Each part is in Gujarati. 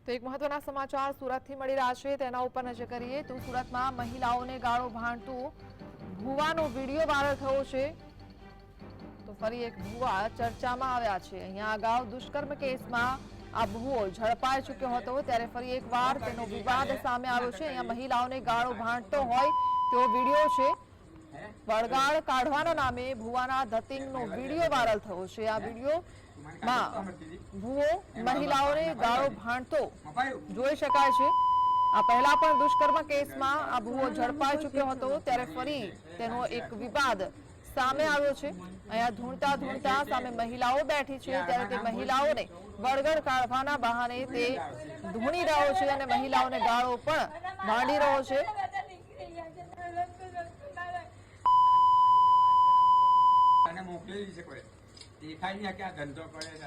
તો એક મહત્વના સમાચાર સુરતથી મળી રહ્યા છે, તેના ઉપર નજર કરીએ તો સુરતમાં મહિલાઓને ગાળો ભાંડતું ભુવાનો વિડીયો વાયરલ થયો છે। તો ફરી એક ભુવા ચર્ચામાં આવ્યા છે। અહીંયા અગાઉ દુષ્કર્મ કેસમાં આ ભુવો ઝડપાઈ ચૂક્યો હતો, ત્યારે ફરી એકવાર તેનો વિવાદ સામે આવ્યો છે। અહીંયા મહિલાઓને ગાળો ભાંડતો હોય તેવો વિડીયો છે। વળગાડ કાઢવાના નામે ભુવાના ધતિંગનો વિડીયો વાયરલ થયો છે। આ વિડીયોમાં ભુવો મહિલાઓને ગાળો ભાંડતો જોઈ શકાય છે। આ પહેલા પણ દુષ્કર્મ કેસમાં આ ભુવો ઝડપાઈ ચૂક્યો હતો, ત્યારે ફરી તેનો એક વિવાદ સામે આવ્યો છે। અહીંયા ધૂણતા ધૂણતા સામે મહિલાઓ બેઠી છે, ત્યારે તે મહિલાઓને વળગડ કાઢવાના બહાને તે ધૂણી રહ્યો છે અને મહિલાઓને ગાળો પણ ભાંડી રહ્યો છે। અને મોકલેલી છે કોઈ દેખાય નહીં કે આ ધંધો કરે છે।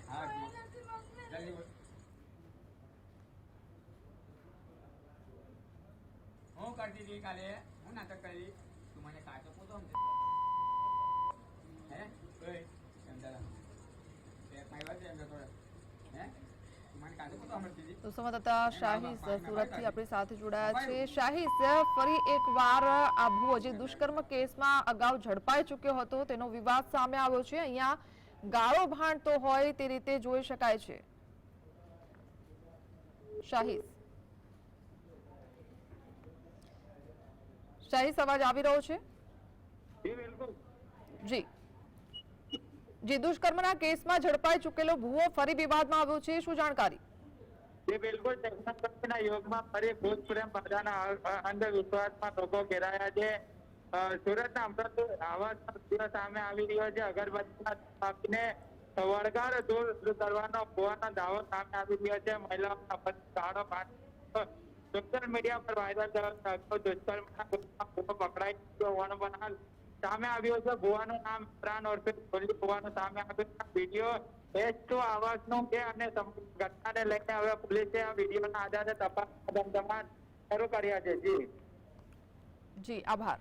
હા જલ્દી બોલ હું કરતી હતી કાલે હું નાટક કરી તું મને કાચો પોતો હે ઓય સમજાલા એક માઈવા દે એમ તો હે મને કાચો પોતો સમજતી હતી। તો સંવાદદાતા શાહીસ સુરતથી આપણી સાથે જોડાયા છે। શાહીસ, ફરી એકવાર આ ભુવો જે દુષ્કર્મ કેસમાં અગાઉ ઝડપાઈ ચૂક્યો હતો તેનો વિવાદ સામે આવ્યો છે। અહીંયા ગાળો ભાંડતો હોય તે રીતે જોઈ શકાય છે। શાહીસ અવાજ આવી રહ્યો છે? જી જી, દુષ્કર્મના કેસમાં ઝડપાઈ ચૂકેલો ભુવો ફરી વિવાદમાં આવ્યો છે, શું જાણકારી? जी बिल्कुल टेक्नोलॉजीના યુગમાં ફરી ભૂત પ્રેમ બાધાના અંધવિશ્વાસમાં લોકો ઘેરાયા છે। સુરતના અમૃતસર આવાસનો વિડીયો સામે આવી રહ્યો છે। અગરબત્તીના આપીને વળગાડ દૂર કરવાનો ભુવાનો દાવો સામે આવી રહ્યો છે। મહિલાઓના ગાળો ભાંડતો સોશિયલ મીડિયા પર વાયરલ થયો છે। દુષ્કર્મના ભુવો પકડાઈ હોવાનો બનાવ સામે આવ્યો છે। ભુવાનું નામ ઇમરાન ઉર્ફે ગોલી ભુવાનું સામે આવ્યો વિડીયો S2 આવાસનો છે અને ઘટનાને લઈને હવે પોલીસે આ વિડીયોના આધારે તપાસ ધમધમાટ શરૂ કર્યા છે। જી જી, આભાર।